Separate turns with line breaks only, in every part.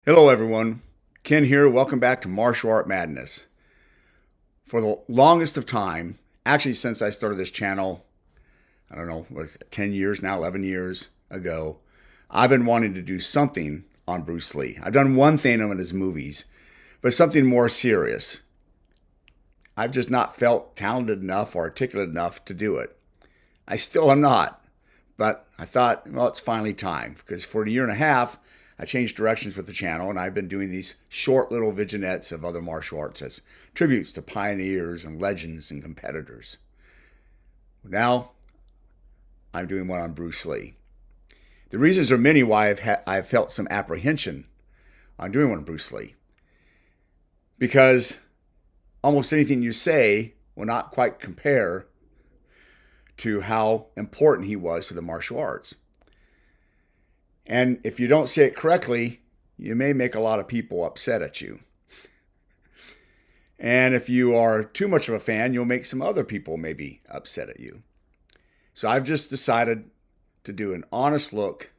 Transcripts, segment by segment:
Hello, everyone. Ken here. Welcome back to Martial Art Madness. For the longest of time, actually, since I started this channel, I don't know, was it 10 years now, 11 years ago, I've been wanting to do something on Bruce Lee. I've done one thing on his movies, but something more serious. I've just not felt talented enough or articulate enough to do it. I still am not, but I thought, well, it's finally time because for a year and a half, I changed directions with the channel, and I've been doing these short little vignettes of other martial arts as tributes to pioneers and legends and competitors. Now, I'm doing one on Bruce Lee. The reasons are many why I've felt some apprehension on doing one on Bruce Lee. Because almost anything you say will not quite compare to how important he was to the martial arts. And if you don't say it correctly, you may make a lot of people upset at you. And if you are too much of a fan, you'll make some other people maybe upset at you. So I've just decided to do an honest look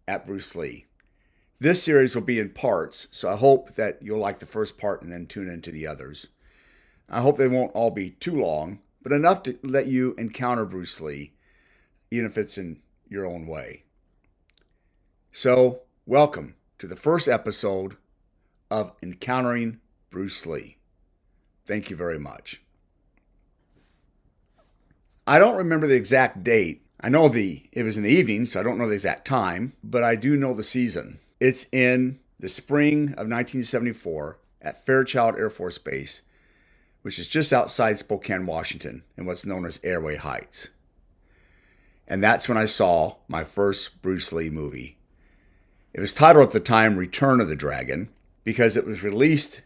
at Bruce Lee. This series will be in parts, so I hope that you'll like the first part and then tune into the others. I hope they won't all be too long, but enough to let you encounter Bruce Lee, even if it's in your own way. So, welcome to the first episode of Encountering Bruce Lee. Thank you very much. I don't remember the exact date. I know it was in the evening, so I don't know the exact time, but I do know the season. It's in the spring of 1974 at Fairchild Air Force Base, which is just outside Spokane, Washington, in what's known as Airway Heights. And that's when I saw my first Bruce Lee movie. It was titled at the time Return of the Dragon because it was released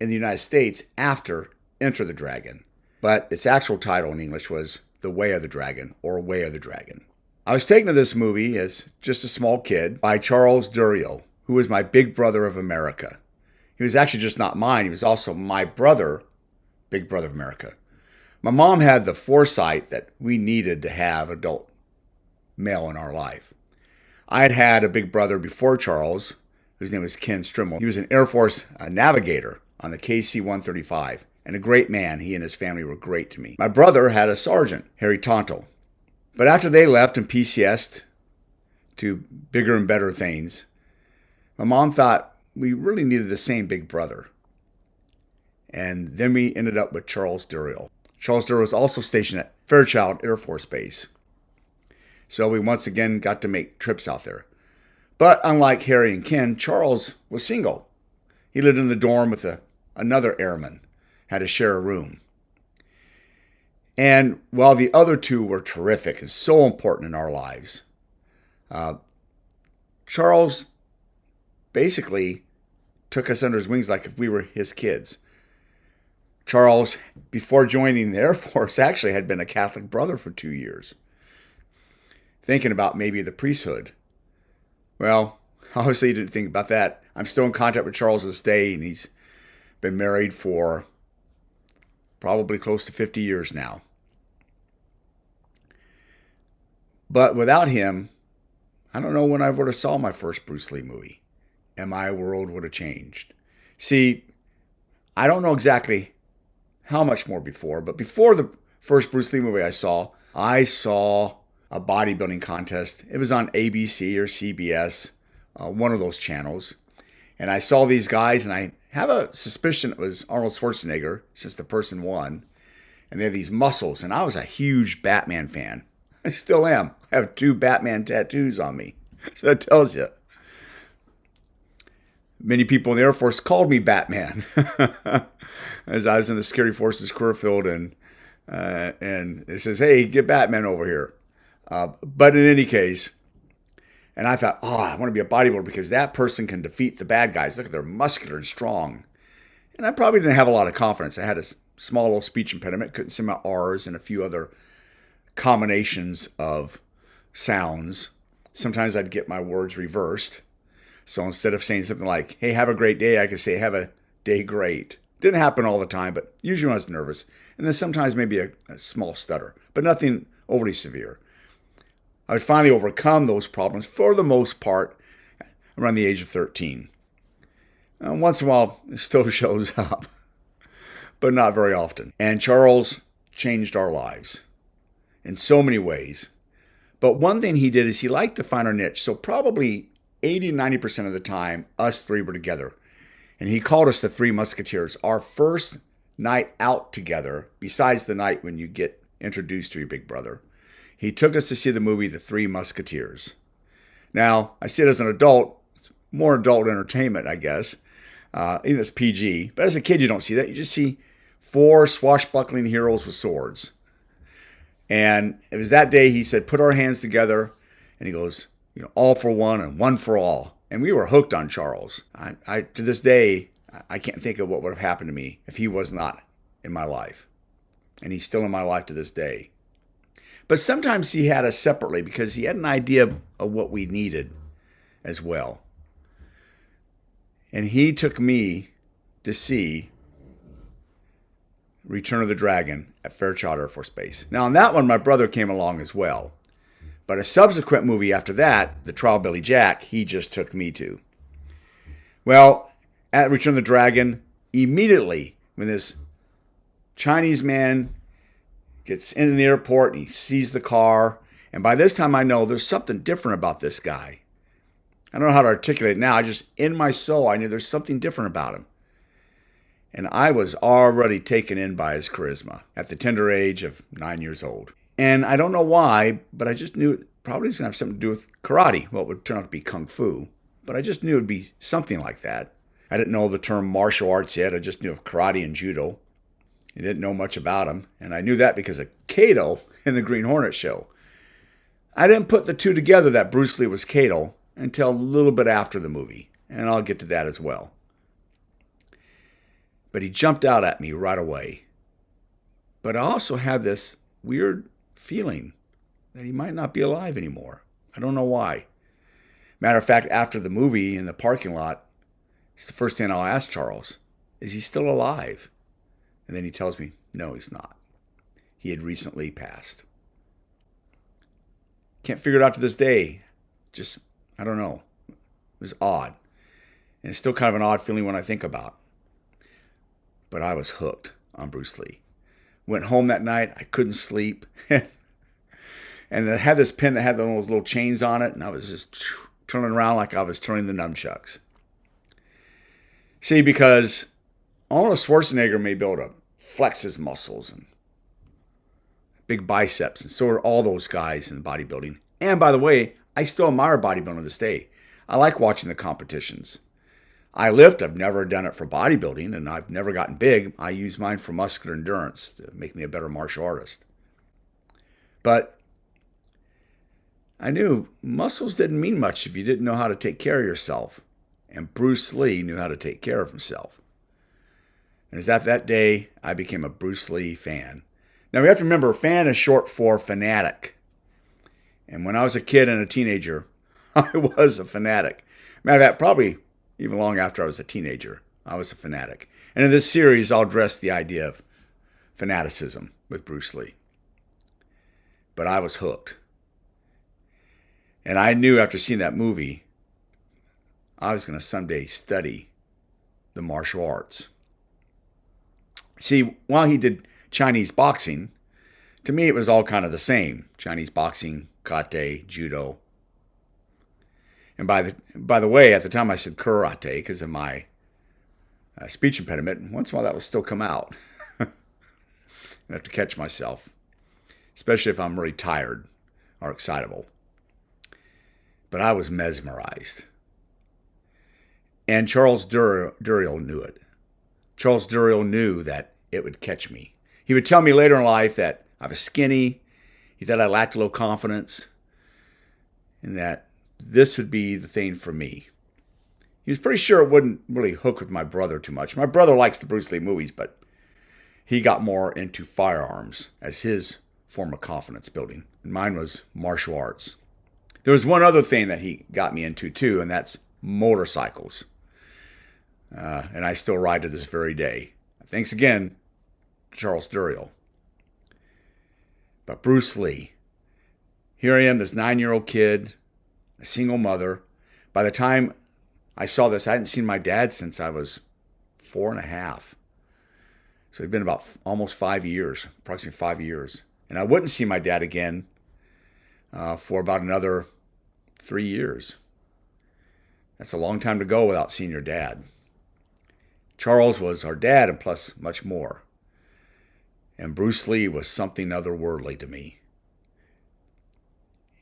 in the United States after Enter the Dragon. But its actual title in English was The Way of the Dragon or Way of the Dragon. I was taken to this movie as just a small kid by Charles Duriel, who was my big brother of America. He was actually just not mine. He was also my brother, big brother of America. My mom had the foresight that we needed to have adult male in our life. I had had a big brother before Charles, whose name was Ken Strimmel. He was an Air Force navigator on the KC-135, and a great man. He and his family were great to me. My brother had a sergeant, Harry Tonto. But after they left and PCS'd to bigger and better things, my mom thought we really needed the same big brother. And then we ended up with Charles Duriel. Charles Duriel was also stationed at Fairchild Air Force Base. So we once again got to make trips out there. But unlike Harry and Ken, Charles was single. He lived in the dorm with another airman, had to share a room. And while the other two were terrific and so important in our lives, Charles basically took us under his wings like if we were his kids. Charles, before joining the Air Force, actually had been a Catholic brother for 2 years. Thinking about maybe the priesthood. Well, obviously he didn't think about that. I'm still in contact with Charles to this day, and he's been married for probably close to 50 years now. But without him, I don't know when I would have saw my first Bruce Lee movie, and my world would have changed. See, I don't know exactly how much more before, but before the first Bruce Lee movie I saw a bodybuilding contest. It was on ABC or CBS, one of those channels. And I saw these guys, and I have a suspicion it was Arnold Schwarzenegger, since the person won. And they had these muscles, and I was a huge Batman fan. I still am. I have 2 Batman tattoos on me. So that tells you. Many people in the Air Force called me Batman as I was in the Scary Forces career field, and it says, "Hey, get Batman over here." But in any case, and I thought, I want to be a bodybuilder because that person can defeat the bad guys. Look, they're muscular and strong. And I probably didn't have a lot of confidence. I had a small little speech impediment, couldn't say my R's and a few other combinations of sounds. Sometimes I'd get my words reversed. So instead of saying something like, "Hey, have a great day," I could say, "Have a day great." Didn't happen all the time, but usually when I was nervous. And then sometimes maybe a small stutter, but nothing overly severe. I would finally overcome those problems for the most part around the age of 13. Once in a while, it still shows up, but not very often. And Charles changed our lives in so many ways. But one thing he did is he liked to find our niche. So probably 80 to 90% of the time, us three were together. And he called us the Three Musketeers. Our first night out together, besides the night when you get introduced to your big brother, he took us to see the movie The Three Musketeers. Now, I see it as an adult, it's more adult entertainment, I guess. Even it's PG. But as a kid, you don't see that. You just see four swashbuckling heroes with swords. And it was that day he said, put our hands together. And he goes, all for one and one for all. And we were hooked on Charles. I to this day, I can't think of what would have happened to me if he was not in my life. And he's still in my life to this day. But sometimes he had us separately because he had an idea of what we needed as well. And he took me to see Return of the Dragon at Fairchild Air Force Base. Now, on that one, my brother came along as well. But a subsequent movie after that, The Trial of Billy Jack, he just took me to. Well, at Return of the Dragon, immediately when this Chinese man gets into the airport and he sees the car, and by this time I know there's something different about this guy. I don't know how to articulate it now. I just, in my soul, I knew there's something different about him. And I was already taken in by his charisma at the tender age of 9 years old. And I don't know why, but I just knew it probably was going to have something to do with karate. Well, it would turn out to be kung fu, but I just knew it would be something like that. I didn't know the term martial arts yet. I just knew of karate and judo. I didn't know much about him, and I knew that because of Kato in the Green Hornet show. I didn't put the two together that Bruce Lee was Kato until a little bit after the movie, and I'll get to that as well. But he jumped out at me right away. But I also had this weird feeling that he might not be alive anymore. I don't know why. Matter of fact, after the movie in the parking lot, it's the first thing I'll ask Charles, is he still alive? And then he tells me, no, he's not. He had recently passed. Can't figure it out to this day. Just, I don't know. It was odd. And it's still kind of an odd feeling when I think about. But I was hooked on Bruce Lee. Went home that night. I couldn't sleep. And I had this pen that had those little chains on it. And I was just turning around like I was turning the nunchucks. See, because Arnold Schwarzenegger may be able to flex his muscles and big biceps. And so are all those guys in bodybuilding. And by the way, I still admire bodybuilding to this day. I like watching the competitions. I lift. I've never done it for bodybuilding, and I've never gotten big. I use mine for muscular endurance to make me a better martial artist. But I knew muscles didn't mean much if you didn't know how to take care of yourself. And Bruce Lee knew how to take care of himself. And it was at that day I became a Bruce Lee fan. Now we have to remember, fan is short for fanatic. And when I was a kid and a teenager, I was a fanatic. Matter of fact, probably even long after I was a teenager, I was a fanatic. And in this series, I'll address the idea of fanaticism with Bruce Lee. But I was hooked. And I knew after seeing that movie, I was going to someday study the martial arts. See, while he did Chinese boxing, to me it was all kind of the same. Chinese boxing, karate, judo. And by the way, at the time I said karate because of my speech impediment. Once in a while that will still come out. I have to catch myself, especially if I'm really tired or excitable. But I was mesmerized. And Charles Duriel knew it. Charles Duriel knew that it would catch me. He would tell me later in life that I was skinny. He thought I lacked a little confidence. And that this would be the thing for me. He was pretty sure it wouldn't really hook with my brother too much. My brother likes the Bruce Lee movies, but he got more into firearms as his form of confidence building. And mine was martial arts. There was one other thing that he got me into too, and that's motorcycles. And I still ride to this very day. Thanks again, Charles Duriel. But Bruce Lee. Here I am, this 9-year-old kid, a single mother. By the time I saw this. I hadn't seen my dad since I was 4.5. So it'd been about almost 5 years, approximately 5 years. And I wouldn't see my dad again for about another 3 years. That's a long time to go without seeing your dad. Charles was our dad and plus much more. And Bruce Lee was something otherworldly to me.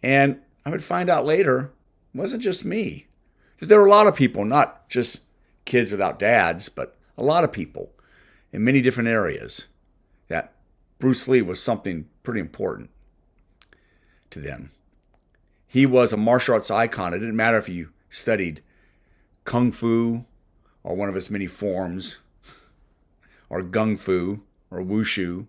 And I would find out later, it wasn't just me. That there were a lot of people, not just kids without dads, but a lot of people in many different areas, that Bruce Lee was something pretty important to them. He was a martial arts icon. It didn't matter if you studied Kung Fu or one of its many forms, or Gung Fu or Wushu,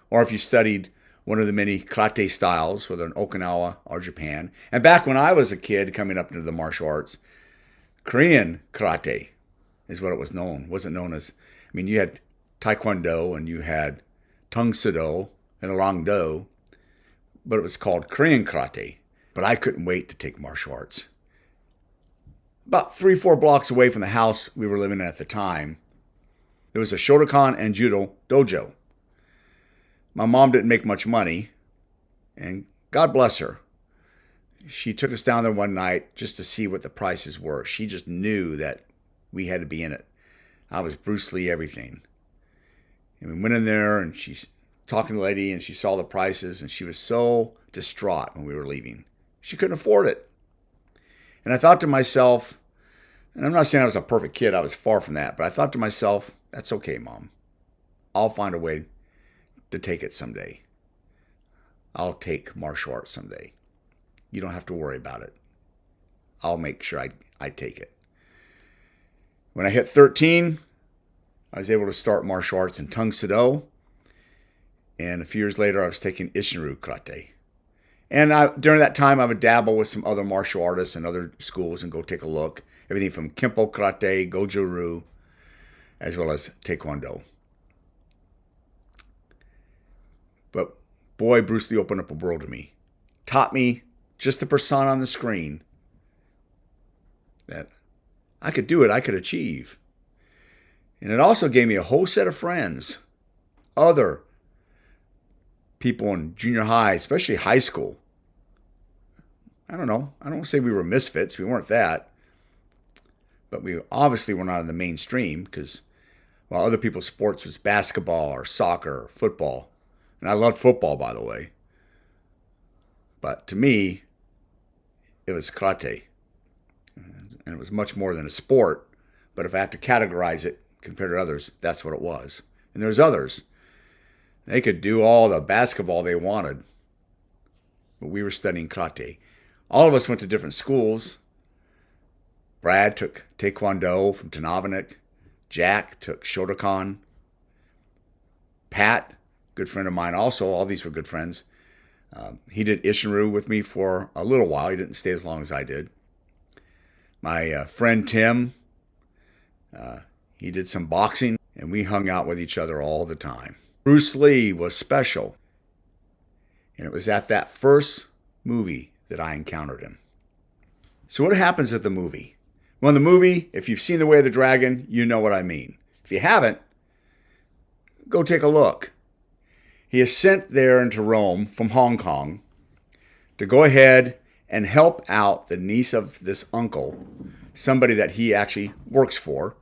or if you studied one of the many karate styles, whether in Okinawa or Japan. And back when I was a kid coming up into the martial arts, Korean karate is what it was known. It wasn't known as, you had Taekwondo and you had Tung Soo and Lang Do, but it was called Korean karate. But I couldn't wait to take martial arts. About 3-4 blocks away from the house we were living in at the time, there was a Shotokan and Judo dojo. My mom didn't make much money, and God bless her. She took us down there one night just to see what the prices were. She just knew that we had to be in it. I was Bruce Lee everything. And we went in there, and she's talking to the lady, and she saw the prices, and she was so distraught when we were leaving. She couldn't afford it. And I thought to myself, and I'm not saying I was a perfect kid, I was far from that, but I thought to myself, that's okay, Mom. I'll find a way to take it someday. I'll take martial arts someday. You don't have to worry about it. I'll make sure I take it. When I hit 13, I was able to start martial arts in Tung Soo. And a few years later, I was taking Isshin-ryu karate. And during that time, I would dabble with some other martial artists and other schools and go take a look. Everything from Kempo karate, Goju-ryu, as well as Taekwondo. But boy, Bruce Lee opened up a world to me. Taught me just the persona on the screen that I could do it, I could achieve. And it also gave me a whole set of friends, other people in junior high, especially high school. I don't know. I don't want to say we were misfits. We weren't that. But we obviously were not in the mainstream because while other people's sports was basketball or soccer or football. And I loved football, by the way. But to me, it was karate. And it was much more than a sport. But if I have to categorize it compared to others, that's what it was. And there's others. They could do all the basketball they wanted. But we were studying karate. All of us went to different schools. Brad took Taekwondo from Tenavanik. Jack took Shotokan. Pat, good friend of mine also. All these were good friends. He did Isshin-ryu with me for a little while. He didn't stay as long as I did. My friend Tim, he did some boxing, and we hung out with each other all the time. Bruce Lee was special, and it was at that first movie that I encountered him. So what happens at the movie? Well, in the movie, if you've seen The Way of the Dragon, you know what I mean. If you haven't, go take a look. He is sent there into Rome from Hong Kong to go ahead and help out the niece of this uncle, somebody that he actually works for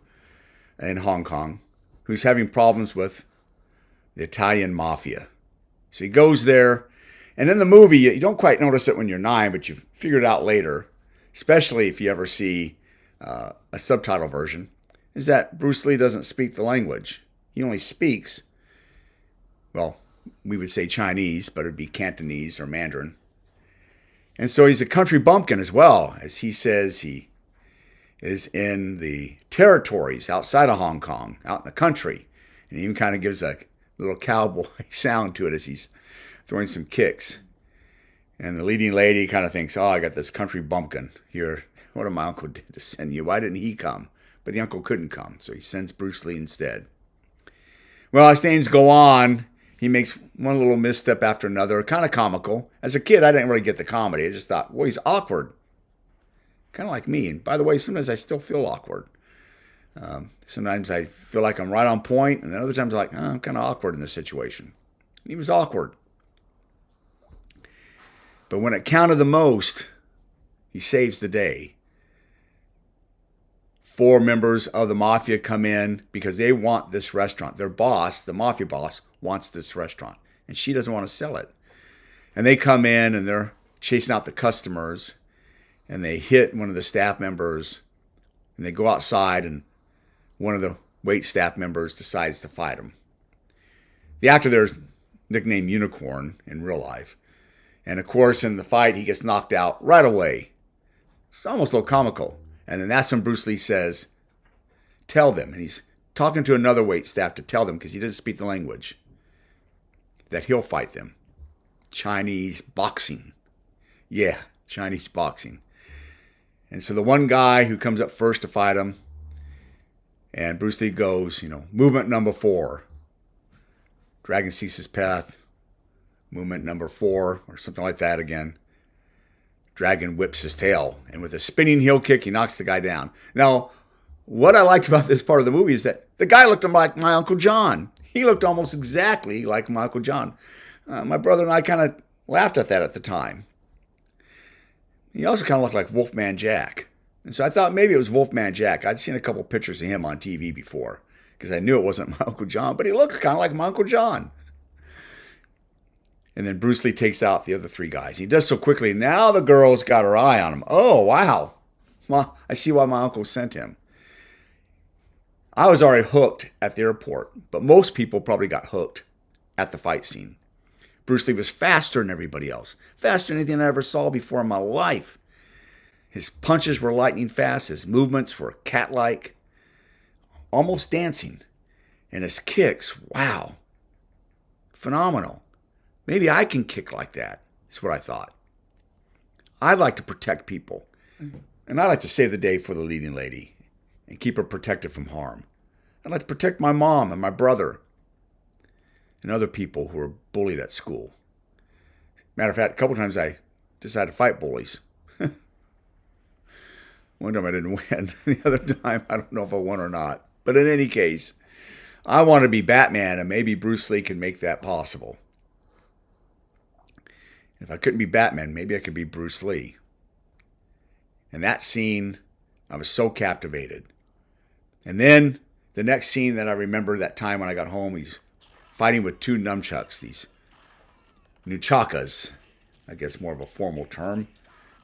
in Hong Kong, who's having problems with the Italian mafia. So he goes there, and in the movie, you don't quite notice it when you're 9, but you figure it out later, especially if you ever see a subtitle version, is that Bruce Lee doesn't speak the language. He only speaks, well, we would say Chinese, but it would be Cantonese or Mandarin. And so he's a country bumpkin as well, as he says he is in the territories outside of Hong Kong, out in the country. And he even kind of gives a little cowboy sound to it as he's throwing some kicks. And the leading lady kind of thinks, oh, I got this country bumpkin here. What did my uncle do to send you? Why didn't he come? But the uncle couldn't come, so he sends Bruce Lee instead. Well, as things go on, he makes one little misstep after another, kind of comical. As a kid, I didn't really get the comedy. I just thought, well, he's awkward. kind of like me. And by the way, sometimes I still feel awkward. Sometimes I feel like I'm right on point, and then other times I'm like, I'm kind of awkward in this situation. And he was awkward. But when it counted the most, he saves the day. 4 members of the mafia come in because they want this restaurant. Their boss, the mafia boss, wants this restaurant, and she doesn't want to sell it. And they come in, and they're chasing out the customers, and they hit one of the staff members, and they go outside, and one of the wait staff members decides to fight him. The actor there is nicknamed Unicorn in real life. And of course, in the fight, he gets knocked out right away. It's almost a little comical. And then that's when Bruce Lee says, tell them. And he's talking to another wait staff to tell them, because he doesn't speak the language, that he'll fight them. Chinese boxing. Yeah, Chinese boxing. And so the one guy who comes up first to fight him, and Bruce Lee goes, movement number 4. Dragon seeks his path. Movement number 4, or something like that again. Dragon whips his tail, and with a spinning heel kick, he knocks the guy down. Now, what I liked about this part of the movie is that the guy looked like my Uncle John. He looked almost exactly like my Uncle John. My brother and I kind of laughed at that at the time. He also kind of looked like Wolfman Jack. And so I thought maybe it was Wolfman Jack. I'd seen a couple pictures of him on TV before, because I knew it wasn't my Uncle John, but he looked kind of like my Uncle John. And then Bruce Lee takes out the other 3 guys. He does so quickly. Now the girl's got her eye on him. Oh, wow. Well, I see why my uncle sent him. I was already hooked at the airport, but most people probably got hooked at the fight scene. Bruce Lee was faster than everybody else. Faster than anything I ever saw before in my life. His punches were lightning fast. His movements were cat-like. Almost dancing. And his kicks, wow. Phenomenal. Maybe I can kick like that, is what I thought. I'd like to protect people. And I'd like to save the day for the leading lady and keep her protected from harm. I'd like to protect my mom and my brother and other people who are bullied at school. Matter of fact, a couple times I decided to fight bullies. One time I didn't win. The other time, I don't know if I won or not. But in any case, I want to be Batman, and maybe Bruce Lee can make that possible. If I couldn't be Batman, maybe I could be Bruce Lee. And that scene, I was so captivated. And then the next scene that I remember, that time when I got home, he's fighting with 2 nunchucks, these nunchakas. I guess more of a formal term.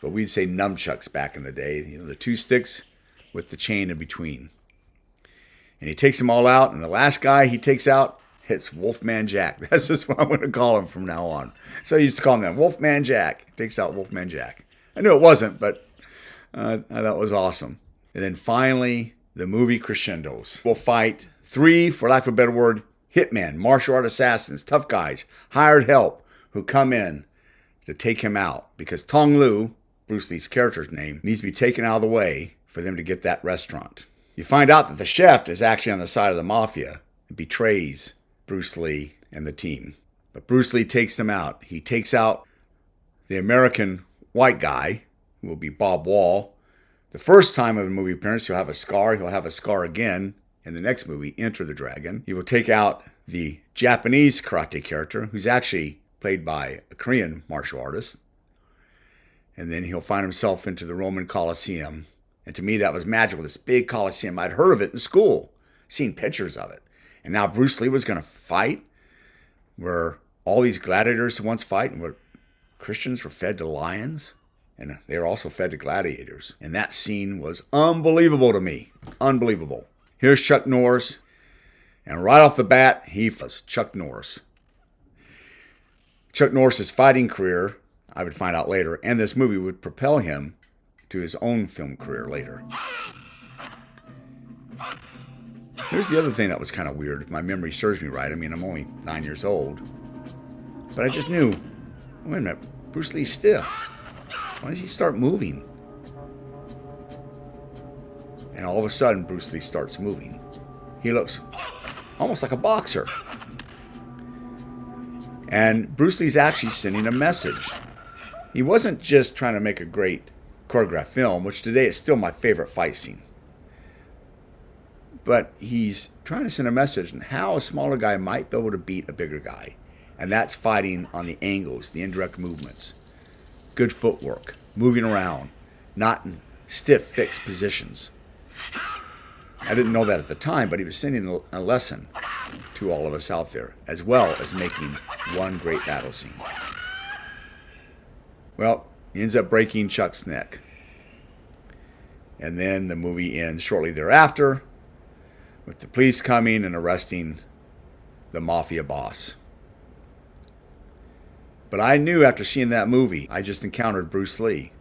But we'd say nunchucks back in the day. The 2 sticks with the chain in between. And he takes them all out, and the last guy he takes out hits Wolfman Jack. That's just what I'm going to call him from now on. So I used to call him that. Wolfman Jack. He takes out Wolfman Jack. I knew it wasn't, but I thought it was awesome. And then finally, the movie crescendos. We'll fight 3, for lack of a better word, hitmen, martial art assassins, tough guys, hired help who come in to take him out. Because Tong Lu, Bruce Lee's character's name, needs to be taken out of the way for them to get that restaurant. You find out that the chef is actually on the side of the mafia and betrays Bruce Lee and the team. But Bruce Lee takes them out. He takes out the American white guy, who will be Bob Wall. The first time of the movie appearance, he'll have a scar. He'll have a scar again in the next movie, Enter the Dragon. He will take out the Japanese karate character, who's actually played by a Korean martial artist. And then he'll find himself into the Roman Colosseum. And to me, that was magical, this big Colosseum. I'd heard of it in school, seen pictures of it. And now Bruce Lee was going to fight where all these gladiators once fight, and where Christians were fed to lions, and they were also fed to gladiators. And that scene was unbelievable to me. Unbelievable. Here's Chuck Norris, and right off the bat, he was Chuck Norris. Chuck Norris's fighting career, I would find out later, and this movie would propel him to his own film career later. Here's the other thing that was kind of weird, if my memory serves me right. I mean, I'm only 9 years old. But I just knew, wait a minute, Bruce Lee's stiff. Why does he start moving? And all of a sudden, Bruce Lee starts moving. He looks almost like a boxer. And Bruce Lee's actually sending a message. He wasn't just trying to make a great choreographed film, which today is still my favorite fight scene. But he's trying to send a message on how a smaller guy might be able to beat a bigger guy. And that's fighting on the angles, the indirect movements. Good footwork, moving around, not in stiff, fixed positions. I didn't know that at the time, but he was sending a lesson to all of us out there, as well as making one great battle scene. Well, he ends up breaking Chuck's neck. And then the movie ends shortly thereafter with the police coming and arresting the mafia boss. But I knew after seeing that movie, I just encountered Bruce Lee.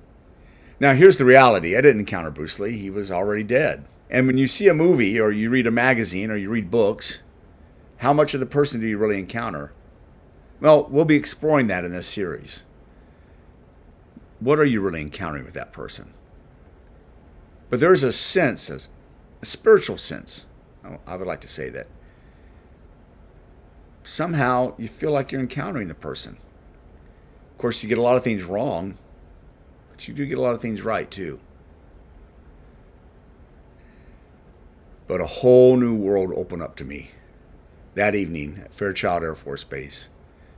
Now, here's the reality. I didn't encounter Bruce Lee. He was already dead. And when you see a movie or you read a magazine or you read books, how much of the person do you really encounter? Well, we'll be exploring that in this series. What are you really encountering with that person? But there's a sense, a spiritual sense, I would like to say that. Somehow you feel like you're encountering the person. Of course, you get a lot of things wrong, but you do get a lot of things right too. But a whole new world opened up to me that evening at Fairchild Air Force Base.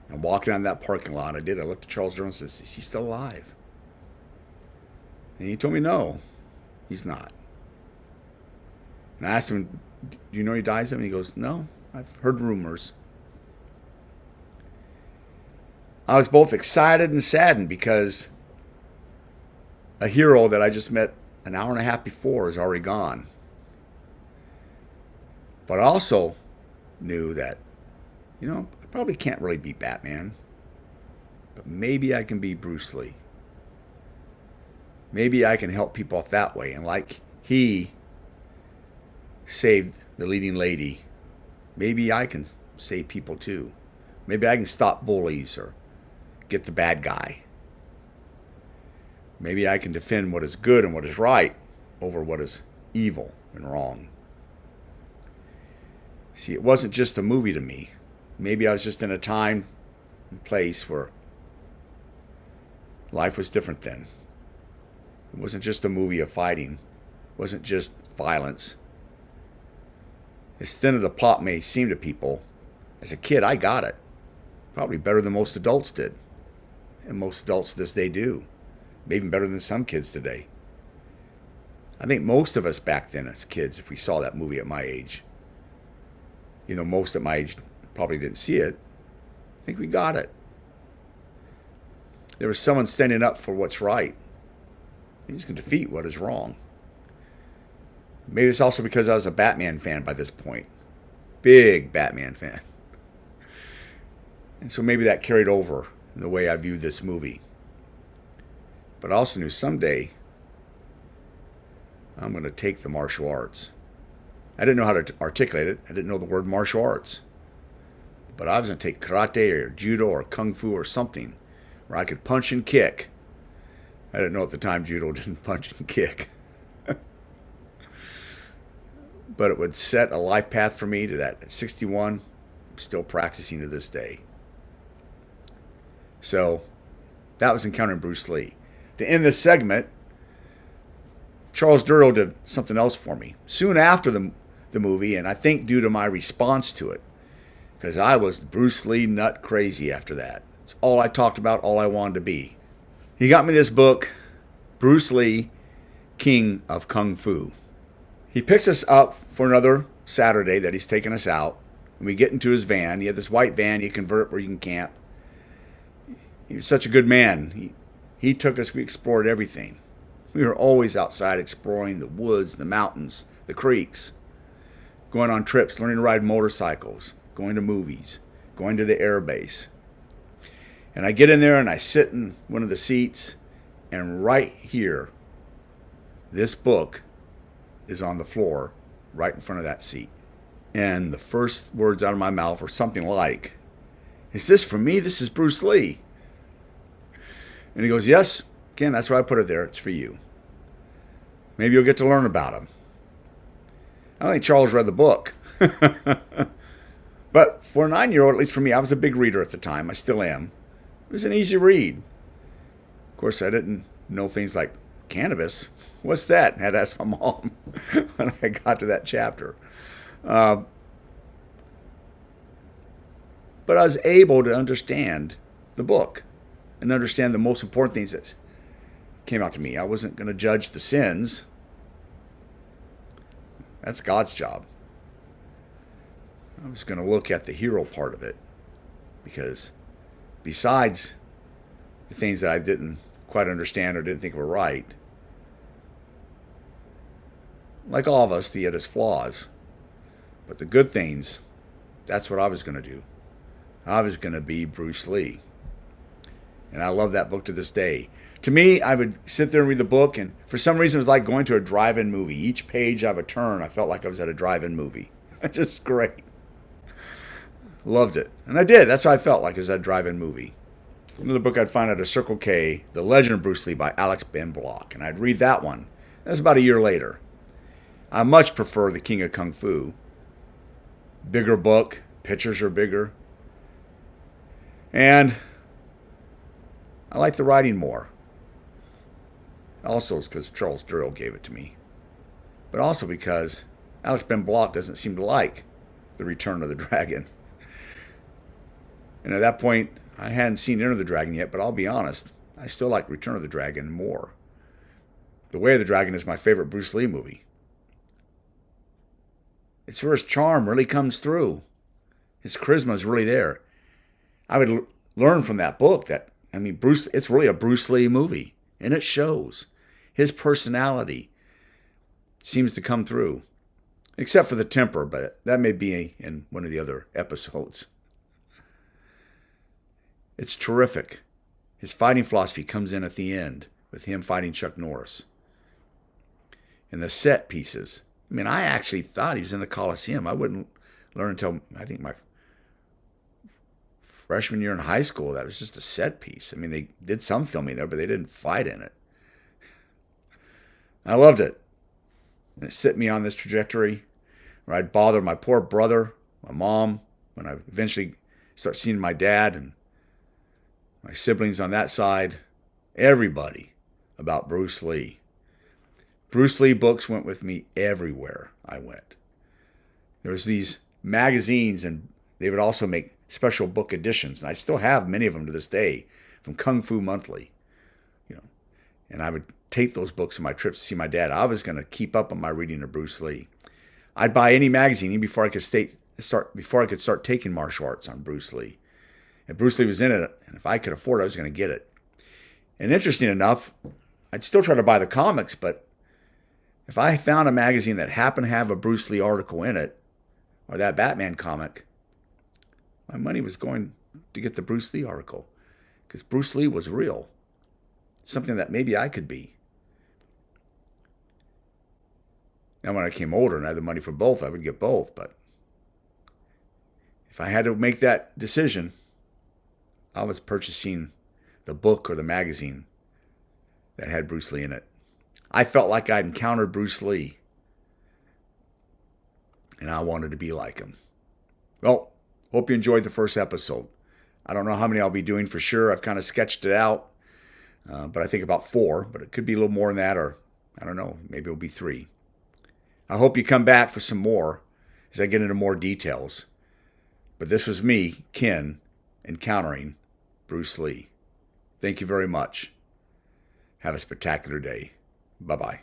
And walking down that parking lot, I looked at Charles Durrell and said, is he still alive? And he told me, no, he's not. And I asked him, do you know he dies of? And he goes, no, I've heard rumors. I was both excited and saddened because a hero that I just met an hour and a half before is already gone. But I also knew that, I probably can't really be Batman, but maybe I can be Bruce Lee. Maybe I can help people out that way. And like he saved the leading lady, maybe I can save people too. Maybe I can stop bullies or get the bad guy. Maybe I can defend what is good and what is right over what is evil and wrong. See, it wasn't just a movie to me. Maybe I was just in a time and place where life was different then. It wasn't just a movie of fighting. It wasn't just violence. As thin as the plot may seem to people, as a kid, I got it. Probably better than most adults did. And most adults to this day do. Maybe even better than some kids today. I think most of us back then as kids, if we saw that movie at my age, most at my age probably didn't see it. I think we got it. There was someone standing up for what's right. He's going to defeat what is wrong. Maybe it's also because I was a Batman fan by this point. Big Batman fan. And so maybe that carried over in the way I viewed this movie. But I also knew someday I'm going to take the martial arts. I didn't know how to articulate it. I didn't know the word martial arts. But I was going to take karate or judo or kung fu or something where I could punch and kick. I didn't know at the time judo didn't punch and kick. But it would set a life path for me to that. At 61, I'm still practicing to this day. So that was encountering Bruce Lee. To end this segment, Charles Durrell did something else for me. Soon after the movie, and I think due to my response to it, because I was Bruce Lee nut crazy after that. It's all I talked about, all I wanted to be. He got me this book, Bruce Lee, King of Kung Fu. He picks us up for another Saturday that he's taking us out. And we get into his van. He had this white van. You convert it where you can camp. He was such a good man. He took us. We explored everything. We were always outside exploring the woods, the mountains, the creeks. Going on trips, learning to ride motorcycles. Going to movies. Going to the air base. And I get in there and I sit in one of the seats. And right here, this book is on the floor right in front of that seat. And the first words out of my mouth were something like, "Is this for me? This is Bruce Lee." And he goes, "Yes, Ken, that's why I put it there. It's for you. Maybe you'll get to learn about him." I don't think Charles read the book. But for a 9-year-old, at least for me, I was a big reader at the time. I still am. It was an easy read. Of course, I didn't know things like cannabis? What's that? I had to ask my mom when I got to that chapter. Uh, but I was able to understand the book and understand the most important things that came out to me. I wasn't going to judge the sins. That's God's job. I was going to look at the hero part of it, because besides the things that I didn't quite understand or didn't think were right, like all of us, he had his flaws. But the good things, that's what I was going to do. I was going to be Bruce Lee. And I love that book to this day. To me, I would sit there and read the book, and for some reason it was like going to a drive-in movie. Each page I would turn, I felt like I was at a drive-in movie. Just great. Loved it. And I did. That's how I felt like it was at a drive-in movie. Another book I'd find at a Circle K, The Legend of Bruce Lee by Alex Ben Block. And I'd read that one. That was about a year later. I much prefer The King of Kung Fu. Bigger book. Pictures are bigger. And I like the writing more. Also, it's because Charles Durrell gave it to me. But also because Alex Ben Block doesn't seem to like The Return of the Dragon. And at that point, I hadn't seen Enter the Dragon yet, but I'll be honest, I still like Return of the Dragon more. The Way of the Dragon is my favorite Bruce Lee movie. It's where his charm really comes through. His charisma is really there. I would learn from that book that, Bruce, it's really a Bruce Lee movie, and it shows. His personality seems to come through, except for the temper, but that may be in one of the other episodes. It's terrific. His fighting philosophy comes in at the end with him fighting Chuck Norris. And the set pieces. I actually thought he was in the Coliseum. I wouldn't learn until, I think, my freshman year in high school. That was just a set piece. They did some filming there, but they didn't fight in it. I loved it. And it set me on this trajectory where I'd bother my poor brother, my mom, when I eventually start seeing my dad and my siblings on that side, everybody about Bruce Lee. Bruce Lee books went with me everywhere I went. There was these magazines, and they would also make special book editions, and I still have many of them to this day, from Kung Fu Monthly. And I would take those books on my trips to see my dad. I was going to keep up on my reading of Bruce Lee. I'd buy any magazine even before I could start taking martial arts on Bruce Lee. And Bruce Lee was in it, and if I could afford it, I was going to get it. And interesting enough, I'd still try to buy the comics, but if I found a magazine that happened to have a Bruce Lee article in it, or that Batman comic, my money was going to get the Bruce Lee article, because Bruce Lee was real. Something that maybe I could be. Now, when I came older and I had the money for both, I would get both. But if I had to make that decision, I was purchasing the book or the magazine that had Bruce Lee in it. I felt like I'd encountered Bruce Lee, and I wanted to be like him. Well, hope you enjoyed the first episode. I don't know how many I'll be doing for sure. I've kind of sketched it out, but I think about 4, but it could be a little more than that, or I don't know, maybe it'll be 3. I hope you come back for some more as I get into more details. But this was me, Ken, encountering Bruce Lee. Thank you very much. Have a spectacular day. Bye-bye.